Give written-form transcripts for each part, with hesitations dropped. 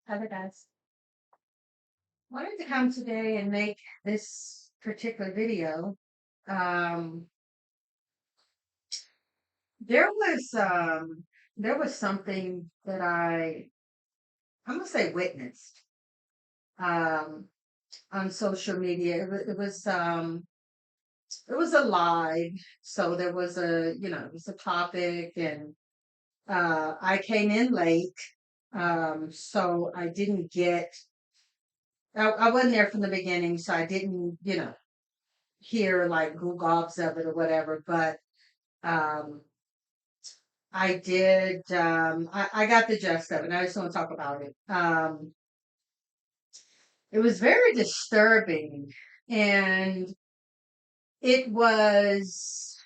Other guys. Wanted to come today and make this particular video. Um, there was um, there was something that I'm gonna say witnessed um, on social media. It was a live, so there was it was a topic, and I came in late, so I didn't get. I wasn't there from the beginning, so I didn't, hear like goo gobs of it or whatever, but um I did I got the gist of it and I just want to talk about it. It was very disturbing, and it was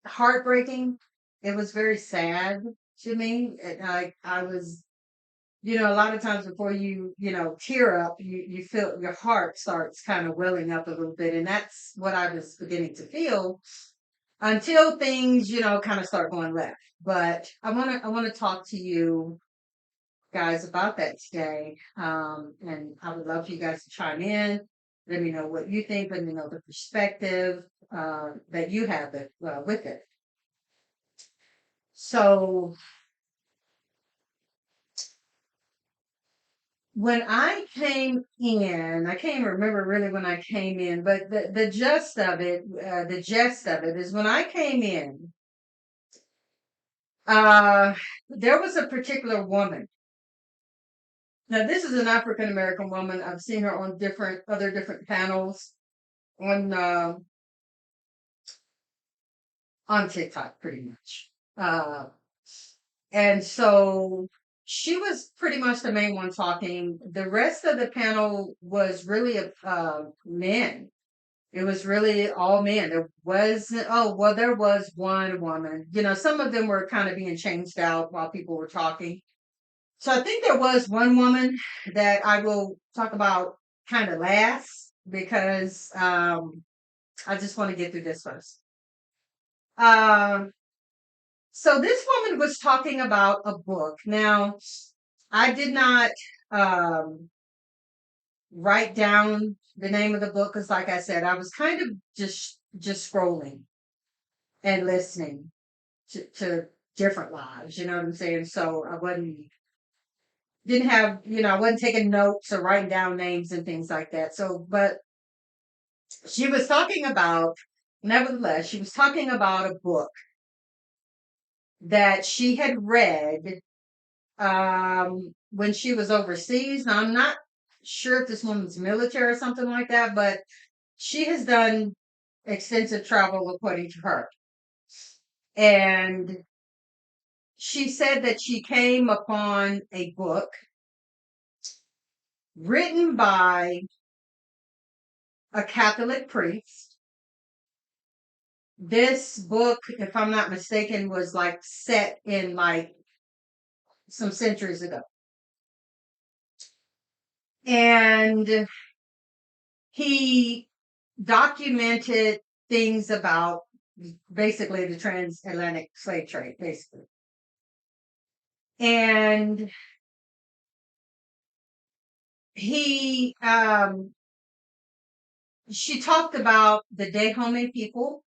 heartbreaking. It was very sad to me. And I was, a lot of times before you tear up, you feel your heart starts kind of welling up a little bit, and that's what I was beginning to feel until things, kind of start going left. But I want to talk to you guys about that today. And I would love for you guys to chime in. Let me know what you think. Let me know the perspective that you have with it. So when I came in, I can't even remember really when I came in, but the gist of it is when I came in, uh, there was a particular woman. Now, this is an African American woman. I've seen her on different panels on uh, on TikTok, pretty much. And so she was pretty much the main one talking. The rest of the panel was really men. It was really all men. There was there was one woman. Some of them were kind of being changed out while people were talking. So I think there was one woman that I will talk about kind of last because I just want to get through this first. Um, so this woman was talking about a book. Now, I did not um, write down the name of the book because, like I said, I was kind of just scrolling and listening to different lives. You know what I'm saying? So I didn't have, I wasn't taking notes or writing down names and things like that. So, but she was talking about, nevertheless, she was talking about a book that she had read when she was overseas. Now, I'm not sure if this woman's military or something like that, but she has done extensive travel according to her. And she said that she came upon a book written by a Catholic priest. This book, if I'm not mistaken, was like set in like some centuries ago. And he documented things about basically the transatlantic slave trade, basically. And he, she talked about the Dahomey people,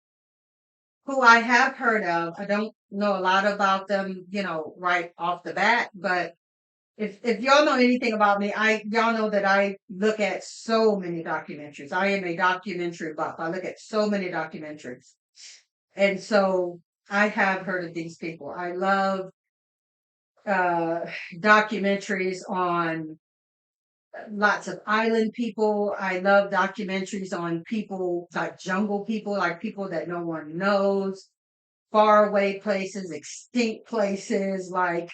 who I have heard of. I don't know a lot about them, right off the bat, but if y'all know anything about me, y'all know that I look at so many documentaries. I am a documentary buff. I look at so many documentaries. And so I have heard of these people. I love uh documentaries on lots of island people. I love documentaries on people like jungle people, like people that no one knows, faraway places, extinct places. Like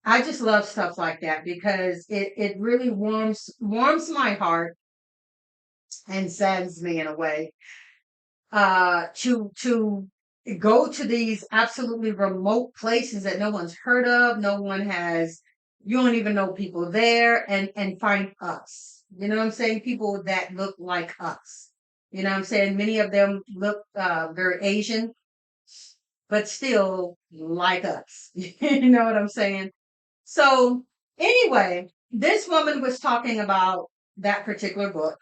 I just love stuff like that because it really warms my heart and saddens me in a way. To go to these absolutely remote places that no one's heard of, no one has, you don't even know people there, and find us. You know what I'm saying? People that look like us. You know what I'm saying? Many of them look very Asian, but still like us. You know what I'm saying? So Anyway, this woman was talking about that particular book.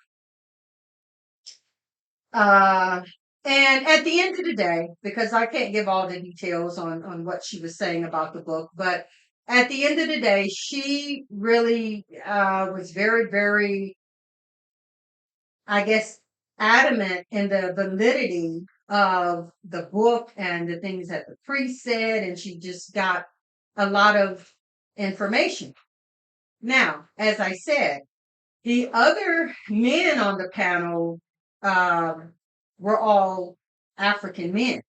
Uh, and at the end of the day, because I can't give all the details on what she was saying about the book, but at the end of the day, she really was very, very, I guess, adamant in the validity of the book and the things that the priest said, and she just got a lot of information. Now, as I said, the other men on the panel um, were all African men.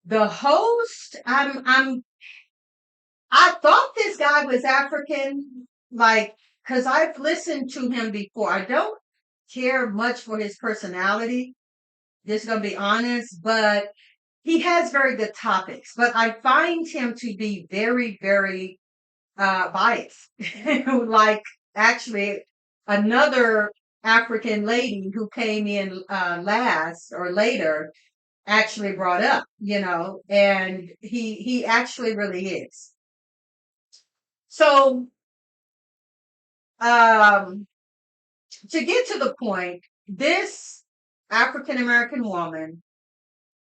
The host, I thought this guy was African, like, because I've listened to him before. I don't care much for his personality, just gonna be honest, but he has very good topics. But I find him to be very, very biased. Like, actually, another African lady who came in last or later actually brought up, and he actually really is. So, um, to get to the point, this African American woman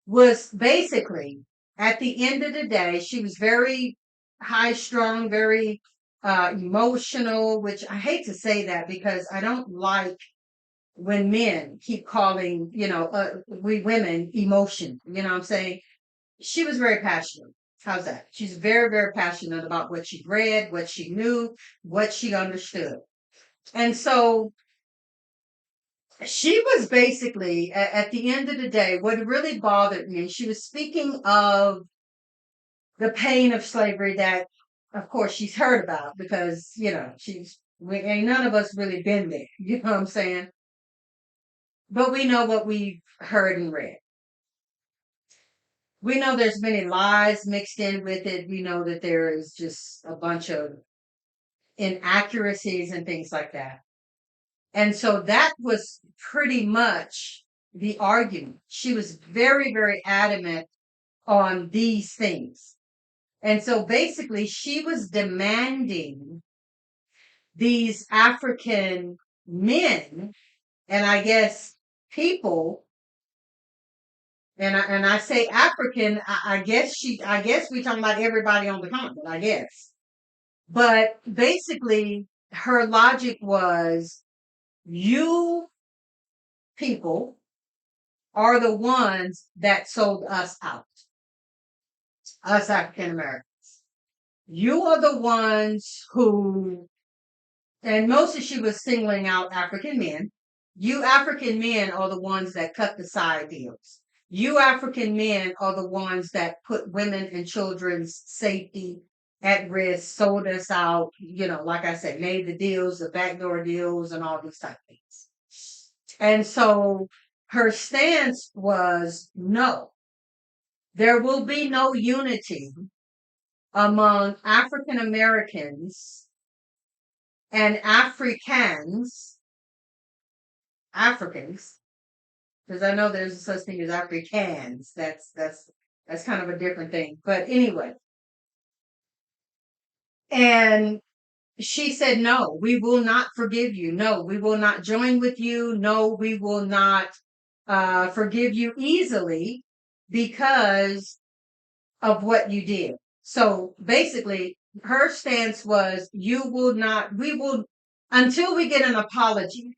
was basically, at the end of the day, she was very high strung, very emotional, which I hate to say that because I don't like when men keep calling, we women emotion. You know what I'm saying? She was very passionate. How's that? She's very, very passionate about what she read, what she knew, what she understood. And so she was basically, at the end of the day, what really bothered me, she was speaking of the pain of slavery that, of course, she's heard about because, we ain't none of us really been there. You know what I'm saying? But we know what we've heard and read. We know there's many lies mixed in with it. We know that there is just a bunch of inaccuracies and things like that. And so that was pretty much the argument. She was very, very adamant on these things. And so basically, she was demanding these African men, and I guess people, and I say African, I guess we talking about everybody on the continent, I guess. But basically, her logic was, you people are the ones that sold us out, us African Americans. You are the ones who, and mostly she was singling out African men. You African men are the ones that cut the side deals. You African men are the ones that put women and children's safety at risk, sold us out, like I said, made the deals, the backdoor deals, and all these type of things. And so her stance was, no, there will be no unity among African Americans and Africans, because I know there's such thing as Africans. That's kind of a different thing. But anyway, and she said, no, we will not forgive you. No, we will not join with you. No, we will not forgive you easily because of what you did. So basically, her stance was, we will, until we get an apology,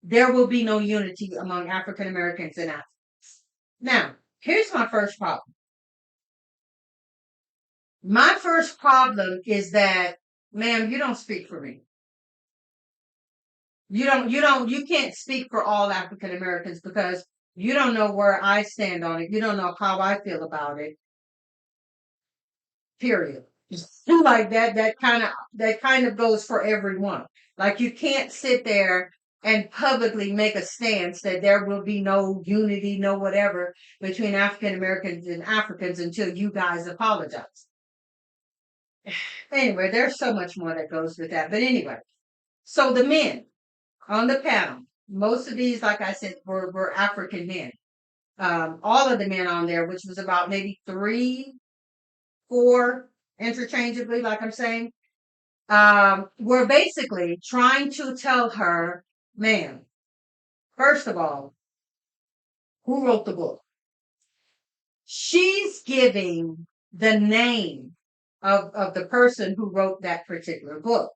there will be no unity among African Americans and Africans. Now, here's my first problem. My first problem is that, ma'am, you don't speak for me. You can't speak for all African Americans because you don't know where I stand on it. You don't know how I feel about it. Period. Like that kind of goes for everyone. Like, you can't sit there and publicly make a stance that there will be no unity, no whatever between African Americans and Africans until you guys apologize. Anyway, there's so much more that goes with that. But anyway, so the men on the panel, most of these, like I said, were African men. All of the men on there, which was about maybe 3, 4 interchangeably, like I'm saying, were basically trying to tell her, ma'am, first of all, who wrote the book? She's giving the name of the person who wrote that particular book.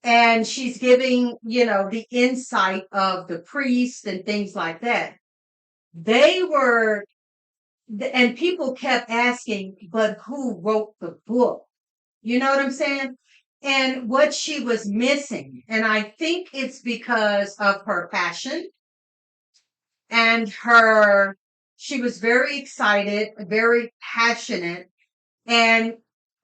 And she's giving, the insight of the priest and things like that. They were, and people kept asking, but who wrote the book? You know what I'm saying? And what she was missing, and I think it's because of her passion and she was very excited, very passionate, and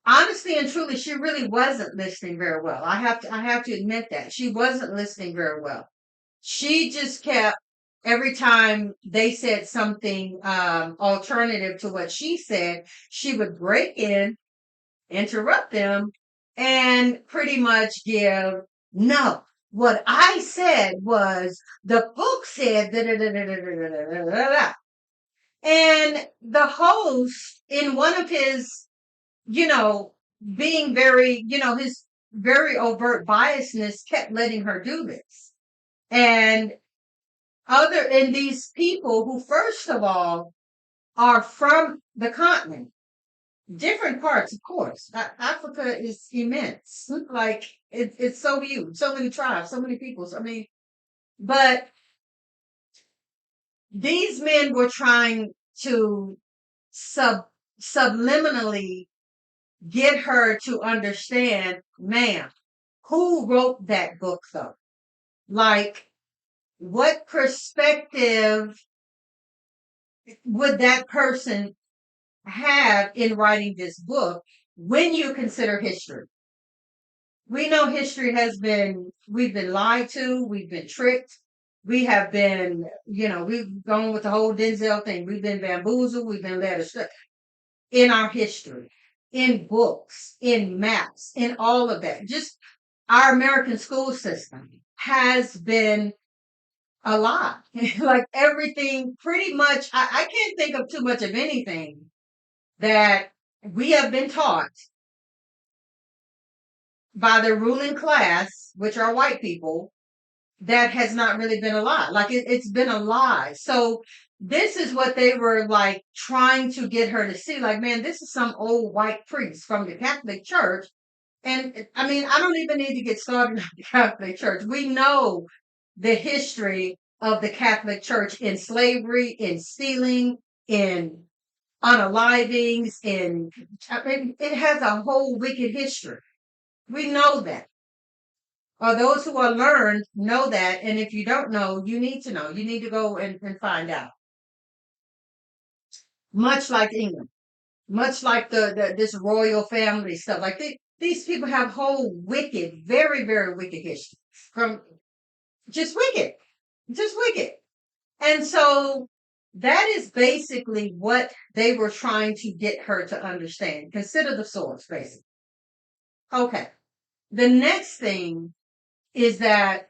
honestly and truly, she really wasn't listening very well. I have to admit that she wasn't listening very well. She just kept every time they said something alternative to what she said, she would break in, interrupt them, and pretty much give no. What I said was the book said da da da da da da da da da da. And the host, in one of his, you know, being very, his very overt biasness, kept letting her do this. And these people who, first of all, are from the continent, different parts, of course. Africa is immense. Like it's so huge, so many tribes, so many peoples. I mean, but these men were trying to subliminally get her to understand, ma'am, who wrote that book though? Like, what perspective would that person have in writing this book when you consider history? We know history we've been lied to, we've been tricked, we have been, we've gone with the whole Denzel thing. We've been bamboozled, we've been led astray in our history, in books, in maps, in all of that. Just our American school system has been a lie. Like everything, pretty much, I can't think of too much of anything that we have been taught by the ruling class, which are white people, that has not really been a lie. Like it's been a lie. So this is what they were like trying to get her to see. Like, man, this is some old white priest from the Catholic Church. And I mean, I don't even need to get started on the Catholic Church. We know the history of the Catholic Church in slavery, in stealing, in unalivings, I mean, it has a whole wicked history. We know that. Or those who are learned know that. And if you don't know, you need to know. You need to go and find out. Much like England, much like this royal family stuff. Like these people have whole wicked, very, very wicked history. From just wicked. Just wicked. And so that is basically what they were trying to get her to understand. Consider the source, basically. Okay. The next thing is that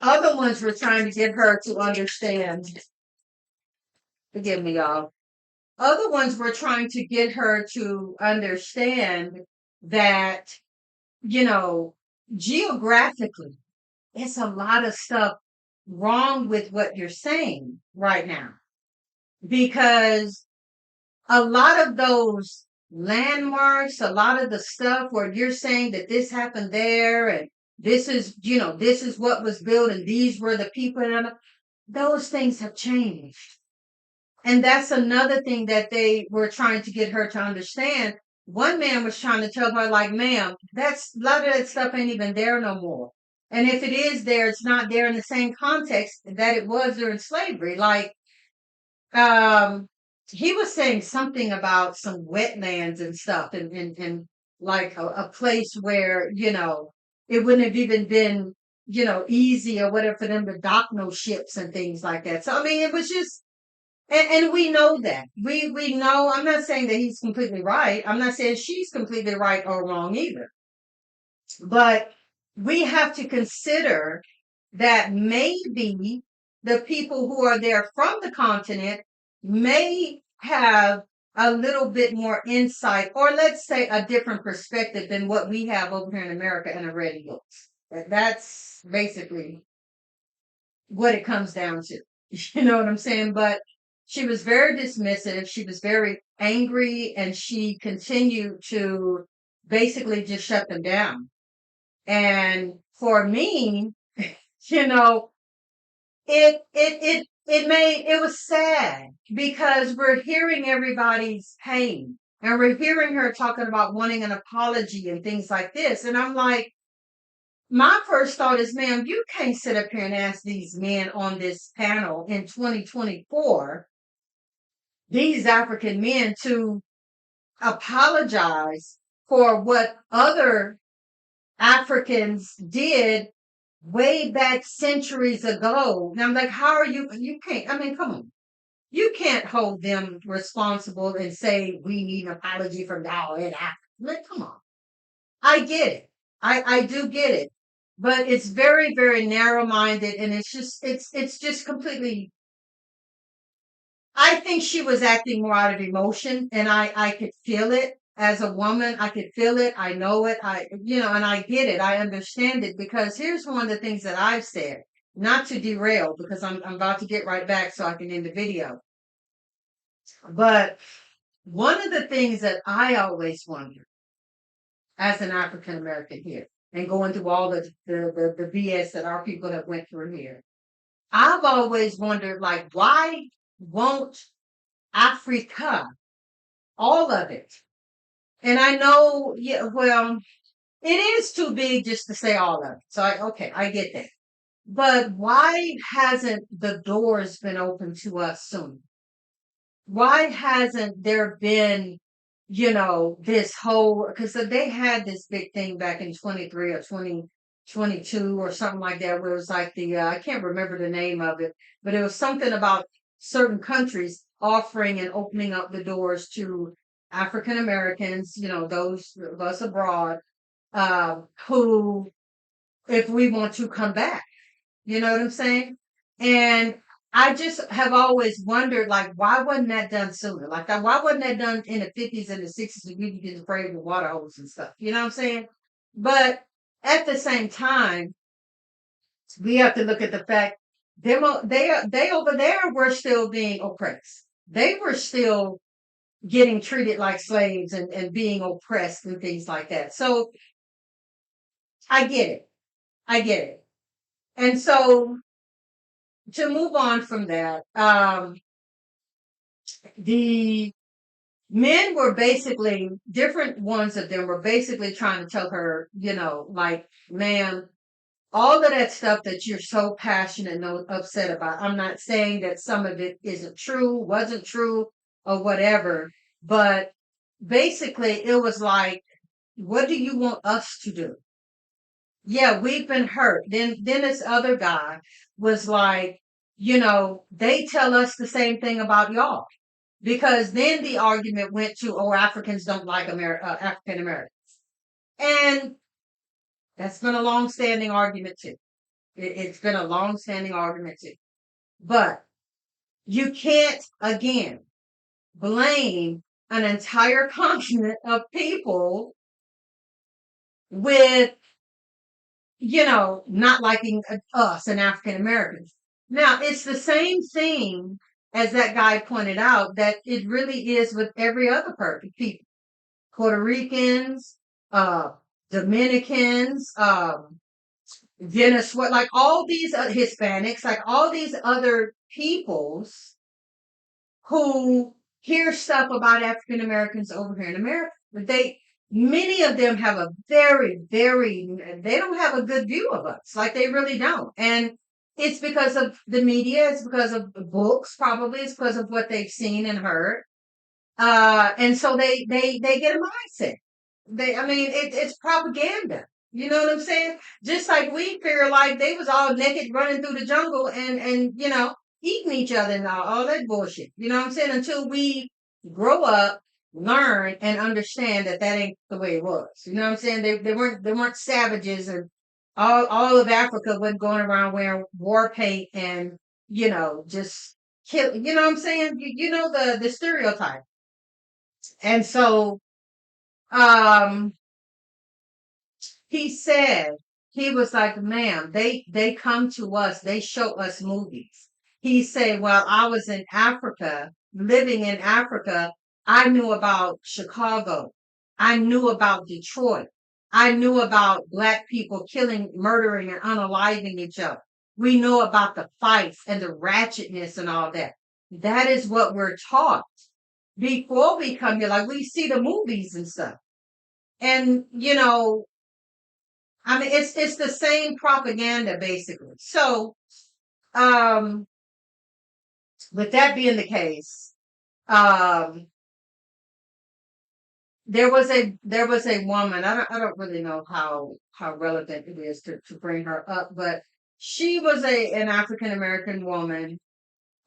other ones were trying to get her to understand. Forgive me, y'all. Other ones were trying to get her to understand that, you know, geographically, it's a lot of stuff wrong with what you're saying right now. Because a lot of those landmarks, a lot of the stuff where you're saying that this happened there and this is what was built and these were the people, and those things have changed. And that's another thing that they were trying to get her to understand. One man was trying to tell her, like, ma'am, that's a lot of that stuff ain't even there no more. And if it is there, it's not there in the same context that it was during slavery. Like, um, he was saying something about some wetlands and stuff, and like a place where, it wouldn't have even been, easy or whatever for them to dock no ships and things like that. So, I mean, it was just, and we know that. We know, I'm not saying that he's completely right. I'm not saying she's completely right or wrong either. But we have to consider that maybe the people who are there from the continent may have a little bit more insight, or let's say a different perspective than what we have over here in America and already looks. That's basically what it comes down to. You know what I'm saying? But she was very dismissive. She was very angry, and she continued to basically just shut them down. And for me, you know, it was sad because we're hearing everybody's pain, and we're hearing her talking about wanting an apology and things like this. And I'm like, my first thought is, ma'am, you can't sit up here and ask these men on this panel in 2024, these African men, to apologize for what other Africans did way back centuries ago. And I'm like, how are you? You can't, I mean, come on. You can't hold them responsible and say we need an apology from now in Africa. Like, come on. I get it. I do get it. But it's very, very narrow minded, and it's just completely, I think she was acting more out of emotion, and I could feel it as a woman. I could feel it. I know it. And I get it. I understand it, because here's one of the things that I've said, not to derail, because I'm about to get right back so I can end the video. But one of the things that I always wonder as an African American here, and going through all the BS that our people have went through here, I've always wondered, like, why won't Africa, all of it? And I know, yeah, well, it is too big just to say all of it. So okay, I get that. But why hasn't the doors been open to us sooner? Why hasn't there been, this whole, because they had this big thing back in 23 or 2022 or something like that, where it was like I can't remember the name of it, but it was something about certain countries offering and opening up the doors to African Americans, those of us abroad, who, if we want to come back. You know what I'm saying? And I just have always wondered, like, why wasn't that done sooner? Like, why wasn't that done in the 50s and the 60s when we get afraid of the water hose and stuff? You know what I'm saying? But at the same time, we have to look at the fact they over there were still being oppressed. They were still getting treated like slaves, and being oppressed and things like that. So I get it. I get it. And so, to move on from that, the men were basically, different ones of them were basically trying to tell her, like, ma'am, all of that stuff that you're so passionate and upset about, I'm not saying that some of it isn't true, wasn't true, or whatever, but basically it was like, what do you want us to do? Yeah, we've been hurt. Then this other guy was like, they tell us the same thing about y'all. Because then the argument went to, oh, Africans don't like African Americans. And that's been a long-standing argument too. It's been a long-standing argument too. But you can't, again, blame an entire continent of people with, not liking us and African Americans. Now, it's the same thing, as that guy pointed out, that it really is with every other people. Puerto Ricans, uh, Dominicans, Venezuela, like all these Hispanics, like all these other peoples who hear stuff about African Americans over here in America. But many of them have a very, very, they don't have a good view of us. Like, they really don't. And it's because of the media. It's because of the books, probably. It's because of what they've seen and heard. And so they get a mindset. I mean, it's propaganda. You know what I'm saying? Just like we figure, like, they was all naked running through the jungle, and eating each other and all that bullshit. You know what I'm saying? Until we grow up, learn, and understand that that ain't the way it was. You know what I'm saying? They weren't savages, and all of Africa wasn't going around wearing war paint and just kill. You know what I'm saying? You know the stereotype. And so, um, he said, he was like, ma'am, they come to us, they show us movies. He said, while I was in Africa, living in Africa, I knew about Chicago. I knew about Detroit. I knew about black people killing, murdering, and unaliving each other. We know about the fights and the ratchetness and all that. That is what we're taught before we come here. Like we see the movies and stuff. And I mean, it's the same propaganda basically. So, um, with that being the case, um, there was a woman. I don't really know how relevant it is to bring her up, but she was an African American woman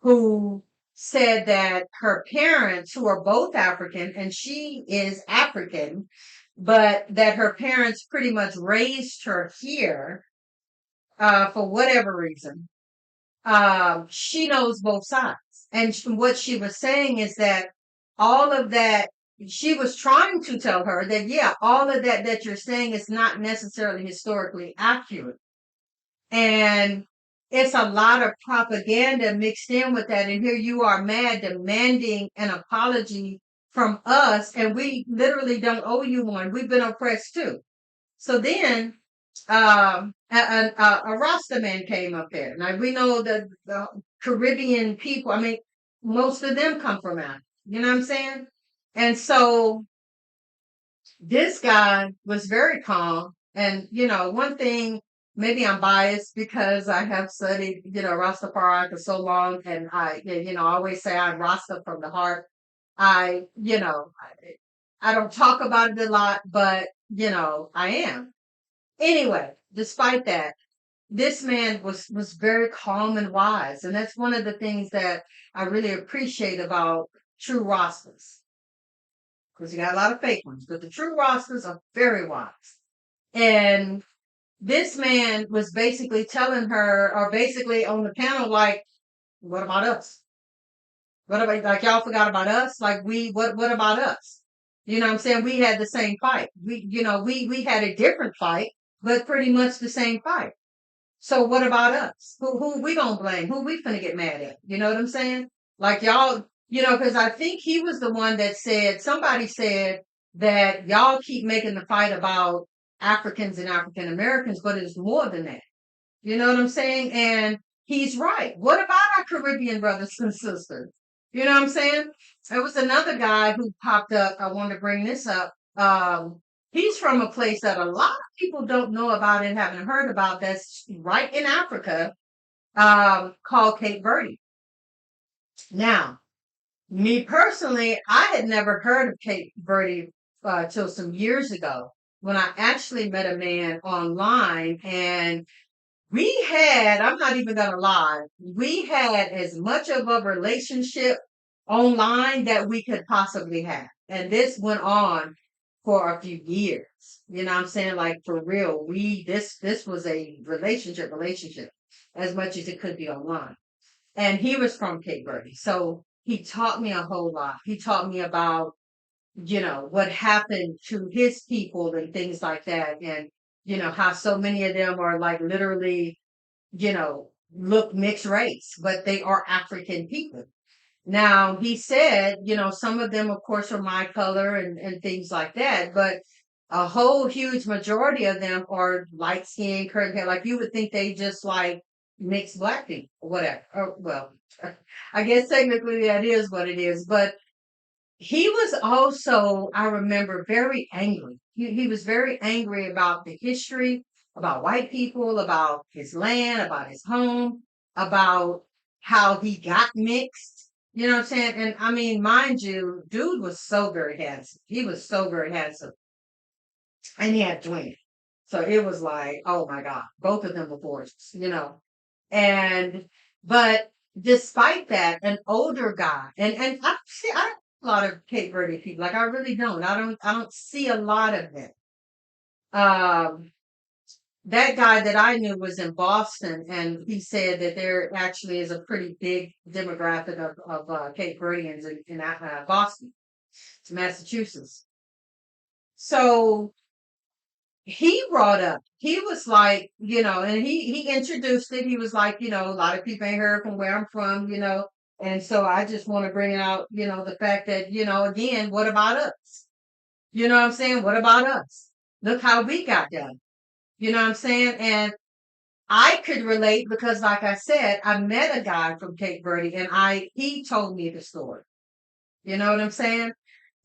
who said that her parents, who are both African, and she is African, but that her parents pretty much raised her here for whatever reason. She knows both sides. And what she was saying is that all of that, she was trying to tell her that, yeah, all of that you're saying is not necessarily historically accurate. And it's a lot of propaganda mixed in with that. And here you are mad demanding an apology from us, and we literally don't owe you one. We've been oppressed too. So then a Rasta man came up there. Now we know that the Caribbean people, I mean, most of them come from Africa. You know what I'm saying? And so this guy was very calm. And, one thing, maybe I'm biased because I have studied, Rastafari for so long. And I always say I'm Rasta from the heart. I don't talk about it a lot, but, I am. Anyway, despite that, this man was very calm and wise, and that's one of the things that I really appreciate about true Rastas. Because you got a lot of fake ones, but the true Rastas are very wise. And this man was basically telling her, or basically on the panel, like, "What about us? What about like y'all forgot about us? Like what about us? You know what I'm saying? We had the same fight. We had a different fight, but pretty much the same fight. So what about us? Who we gonna blame? Who we finna get mad at? You know what I'm saying? Like y'all, because I think he was the one that said, somebody said that y'all keep making the fight about Africans and African Americans, but it's more than that. You know what I'm saying? And he's right. What about our Caribbean brothers and sisters? You know what I'm saying? There was another guy who popped up. I wanted to bring this up. He's from a place that a lot of people don't know about and haven't heard about. That's right in Africa, called Cape Verde. Now, me personally, I had never heard of Cape Verde till some years ago when I actually met a man online, and I'm not even gonna lie, we had as much of a relationship online that we could possibly have. And this went on for a few years. You know what I'm saying? Like for real. This was a relationship as much as it could be online. And he was from Cape Verde. So he taught me a whole lot. He taught me about, what happened to his people and things like that. And, how so many of them are like literally, look mixed race, but they are African people. Now, he said, some of them, of course, are my color and things like that, but a whole huge majority of them are light skinned, curly hair. Like you would think they just like mixed black people or whatever. Or, well, I guess technically that is what it is, but he was also, I remember, very angry. He was very angry about the history, about white people, about his land, about his home, about how he got mixed. You know what I'm saying? And I mean, mind you, dude was so very handsome. He was so very handsome. And he had twins. So it was like, oh my God, both of them were gorgeous. And but despite that, an older guy, and I don't a lot of Cape Verde people. Like I really don't. I don't see a lot of them. Um that guy that I knew was in Boston, and he said that there actually is a pretty big demographic of Cape Verdeans in Boston. It's Massachusetts. So he brought up, he was like, and he introduced it. He was like, a lot of people ain't heard from where I'm from, and so I just want to bring out, the fact that, again, what about us? You know what I'm saying? What about us? Look how we got done. You know what I'm saying? And I could relate because, like I said, I met a guy from Cape Verde, and he told me the story. You know what I'm saying?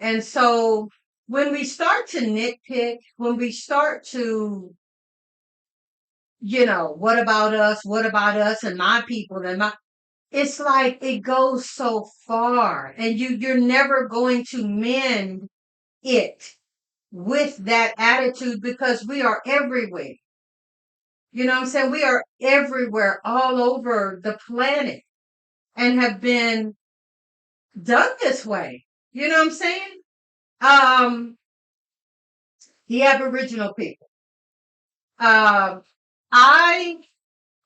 And so when we start to nitpick, when we start to, what about us? What about us and my people and my, it's like it goes so far, and you're never going to mend it with that attitude because we are everywhere. You know what I'm saying? We are everywhere, all over the planet, and have been done this way. You know what I'm saying? Um, the Aboriginal people. Um, I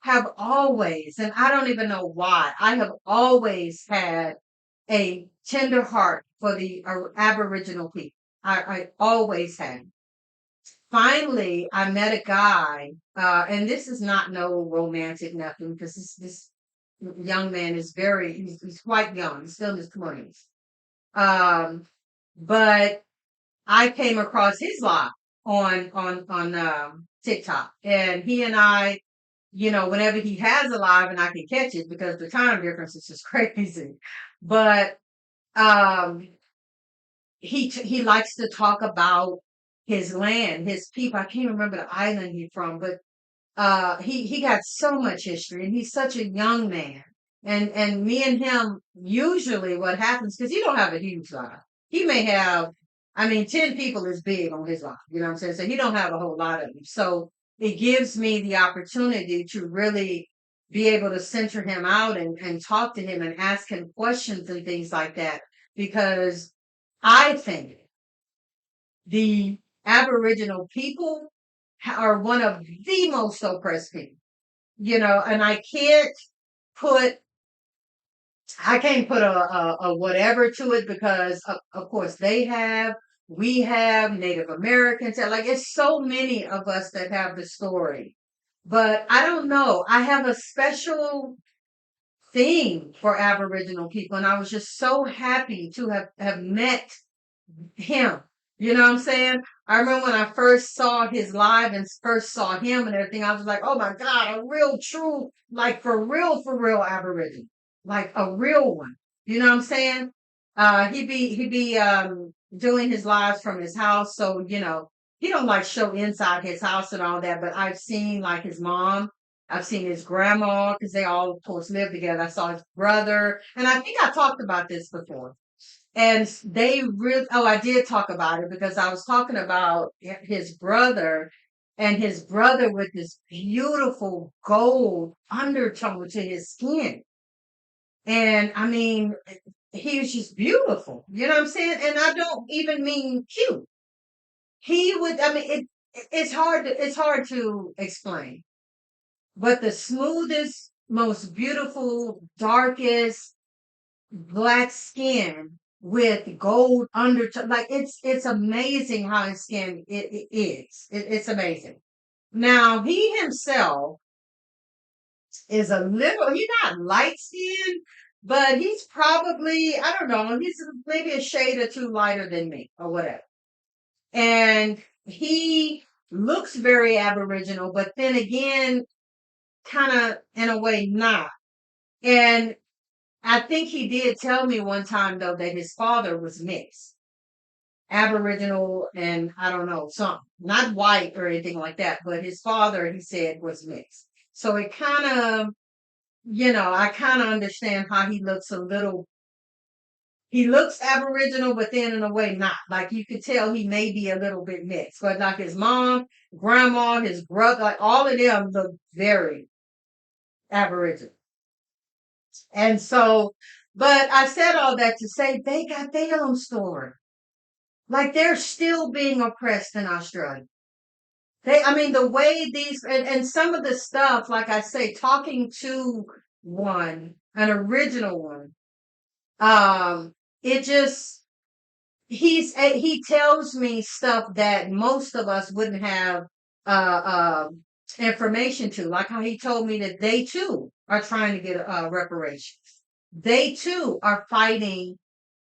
have always, and I don't even know why, I have always had a tender heart for the Aboriginal people. I always have. Finally, I met a guy, and this is not no romantic nothing because this young man is he's quite young, he's still in his 20s. Um, but I came across his live on TikTok, and he and I, whenever he has a live and I can catch it because the time difference is just crazy. But um, he likes to talk about his land, his people. I can't remember the island he's from, but he got so much history, and he's such a young man. And me and him, usually what happens, because he don't have a huge life. He may have, I mean, 10 people is big on his life, you know what I'm saying? So he don't have a whole lot of them. So it gives me the opportunity to really be able to center him out and talk to him and ask him questions and things like that. Because I think the Aboriginal people are one of the most oppressed people, and put, I can't put a whatever to it because of course we have Native Americans, like it's so many of us that have the story. But I don't know. I have a special thing for Aboriginal people, and I was just so happy to have met him. You know what I'm saying? I remember when I first saw his live and first saw him and everything, I was like, oh my God, a real true, like for real Aboriginal, like a real one. You know what I'm saying? He'd be doing his lives from his house. So, he don't like show inside his house and all that, but I've seen like his mom. I've seen his grandma because they all, of course, live together. I saw his brother, and I think I talked about this before. And they really, oh, I did talk about it because I was talking about his brother, and his brother with this beautiful gold undertone to his skin. And I mean, he was just beautiful. You know what I'm saying? And I don't even mean cute. He would, I mean, it's hard to explain, but the smoothest, most beautiful, darkest, black skin with gold undertone. Like it's amazing how his skin it is. It's amazing. Now he himself is a little. He's not light skinned, but he's probably, I don't know. He's maybe a shade or two lighter than me or whatever. And he looks very Aboriginal, but then again, kind of in a way not. And I think he did tell me one time though that his father was mixed, Aboriginal, and I don't know, something, not white or anything like that, but his father, he said, was mixed. So it kind of, I kind of understand how he looks Aboriginal, but then in a way not. Like you could tell he may be a little bit mixed, but like his mom, grandma, his brother, like all of them look very Aboriginal. And so, but I said all that to say they got their own story. Like they're still being oppressed in Australia. I mean, the way and some of the stuff, like I say, talking to an original one, it just, he tells me stuff that most of us wouldn't have uh, uh, information to, like how he told me that they too are trying to get reparations. They too are fighting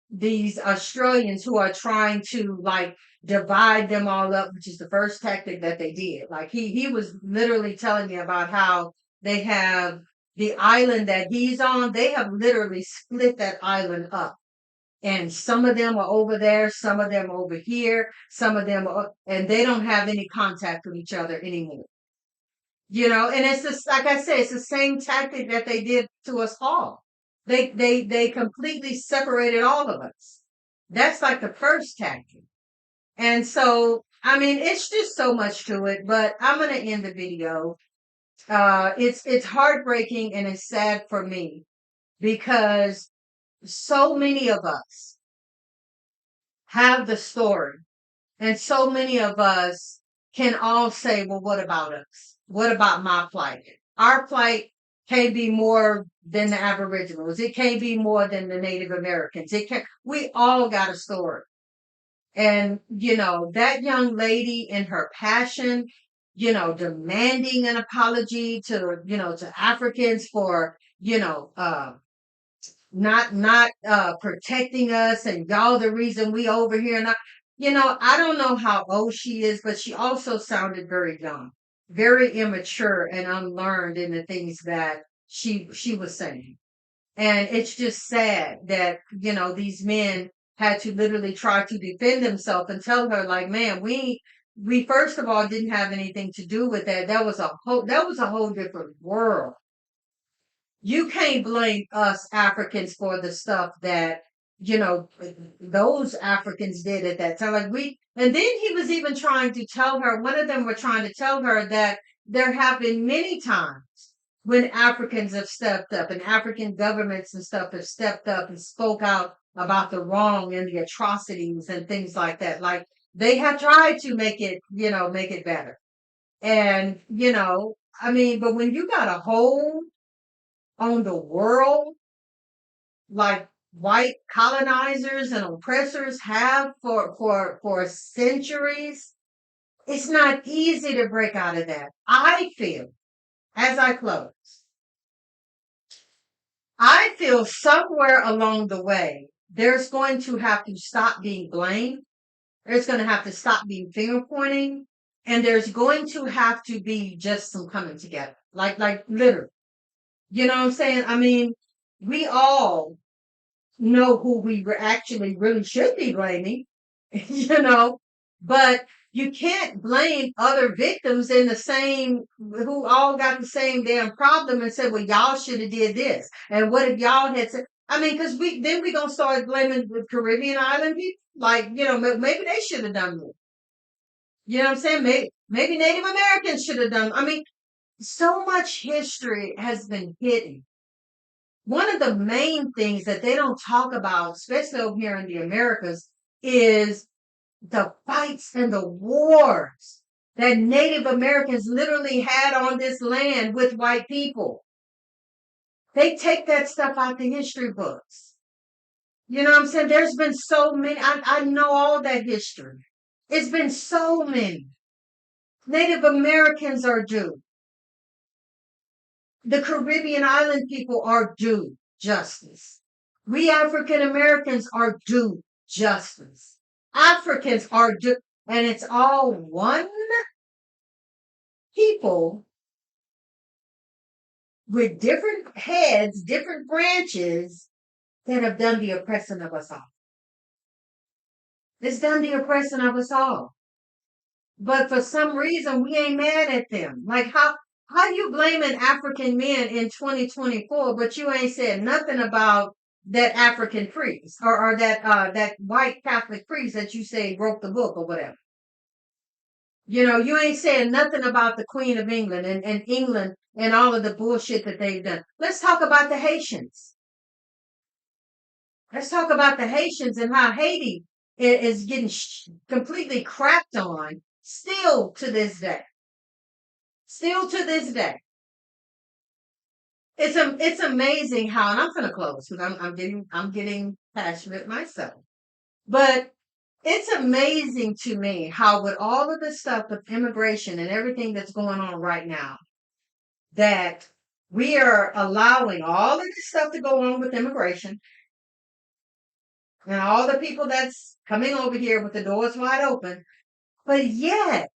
these Australians who are trying to like divide them all up, which is the first tactic that they did. Like he was literally telling me about how they have the island that he's on, they have literally split that island up. And some of them are over there, some of them are over here, some of them are, and they don't have any contact with each other anymore. And it's just like I say, it's the same tactic that they did to us all. They completely separated all of us. That's like the first tactic. And so, I mean, it's just so much to it, but I'm gonna end the video. It's heartbreaking and it's sad for me because so many of us have the story. And so many of us can all say, well, what about us? What about my plight? Our plight can't be more than the Aboriginals. It can't be more than the Native Americans. We all got a story. And, that young lady in her passion, demanding an apology to Africans for, not protecting us, and y'all the reason we over here. And I don't know how old she is, but she also sounded very young, very immature and unlearned in the things that she was saying. And it's just sad that these men had to literally try to defend themselves and tell her, like, man, we first of all didn't have anything to do with that. That was a whole different world. You can't blame us Africans for the stuff that, you know, those Africans did at that time. And then he was even trying to tell her, one of them were trying to tell her that there have been many times when Africans have stepped up and African governments and stuff have stepped up and spoke out about the wrong and the atrocities and things like that. Like they have tried to make it better. And, I mean, but when you got a hold on the world like white colonizers and oppressors have for centuries, it's not easy to break out of that. I feel, as I close, I feel somewhere along the way, there's going to have to stop being blamed. There's going to have to stop being finger pointing. And there's going to have to be just some coming together. Like literally. You know what I'm saying? I mean, we all know who we actually really should be blaming, you know, but you can't blame other victims in the same, who all got the same damn problem and say, well, y'all should have did this. And what if y'all had said, I mean, because we gonna start blaming the Caribbean island people. Like, maybe they should have done more. You know what I'm saying? Maybe Native Americans should have done. I mean, so much history has been hidden. One of the main things that they don't talk about, especially over here in the Americas, is the fights and the wars that Native Americans literally had on this land with white people. They take that stuff out the history books. You know what I'm saying? There's been so many. I know all that history. It's been so many. Native Americans are due. The Caribbean island people are due justice. We African Americans are due justice. Africans are due, and it's all one people with different heads, different branches that have done the oppressing of us all. It's done the oppressing of us all. But for some reason, we ain't mad at them. Like how you blaming African men in 2024, but you ain't said nothing about that African priest or that white Catholic priest that you say wrote the book or whatever. You ain't saying nothing about the Queen of England and England and all of the bullshit that they've done. Let's talk about the Haitians. Let's talk about the Haitians and how Haiti is getting completely crapped on still to this day. Still to this day. It's amazing how, and I'm gonna close because I'm getting passionate myself. But It's amazing to me how with all of this stuff with immigration and everything that's going on right now, that we are allowing all of this stuff to go on with immigration and all the people that's coming over here with the doors wide open. But yet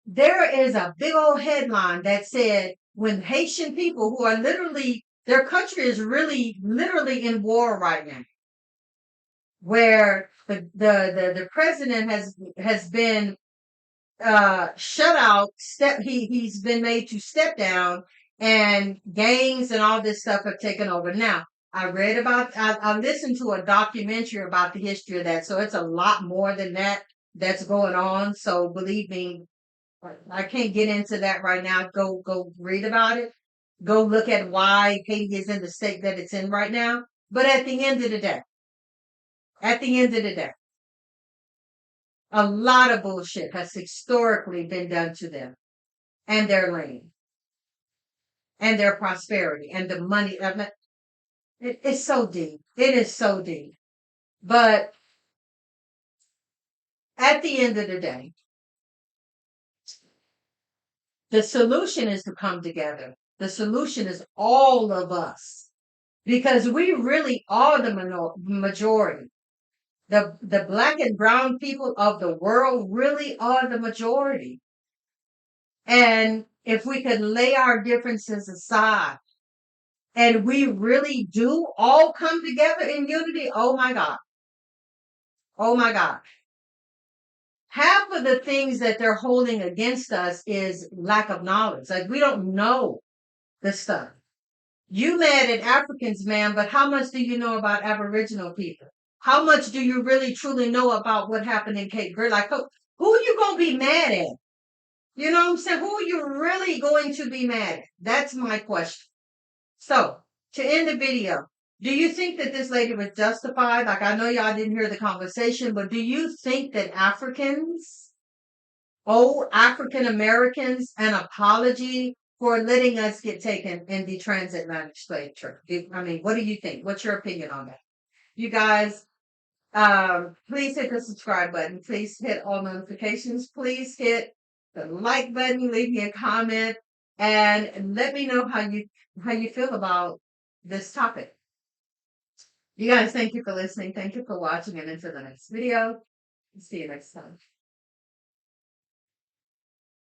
there is a big old headline that said when Haitian people who are literally, their country is really literally in war right now, where the president has been shut out, he's been made to step down, and gangs and all this stuff have taken over. Now, I listened to a documentary about the history of that, so it's a lot more than that that's going on. So believe me, I can't get into that right now. Go read about it. Go look at why Haiti is in the state that it's in right now. But at the end of the day, a lot of bullshit has historically been done to them and their land and their prosperity and the money. I mean, it's so deep. It is so deep. But at the end of the day, the solution is to come together. The solution is all of us because we really are the majority. The black and brown people of the world really are the majority. And if we could lay our differences aside and we really do all come together in unity, oh my God. Oh my God. Half of the things that they're holding against us is lack of knowledge. Like we don't know the stuff. You mad at Africans, man, but how much do you know about Aboriginal people? How much do you really truly know about what happened in Cape Verde? Like who are you gonna be mad at? You know what I'm saying? Who are you really going to be mad at? That's my question. So, to end the video, do you think that this lady was justified? Like, I know y'all didn't hear the conversation, but do you think that Africans owe African Americans an apology for letting us get taken in the transatlantic slave trade? I mean, what do you think? What's your opinion on that? You guys, please hit the subscribe button. Please hit all notifications. Please hit the like button. Leave me a comment and let me know how you feel about this topic. You guys, thank you for listening. Thank you for watching, and until the next video, see you next time.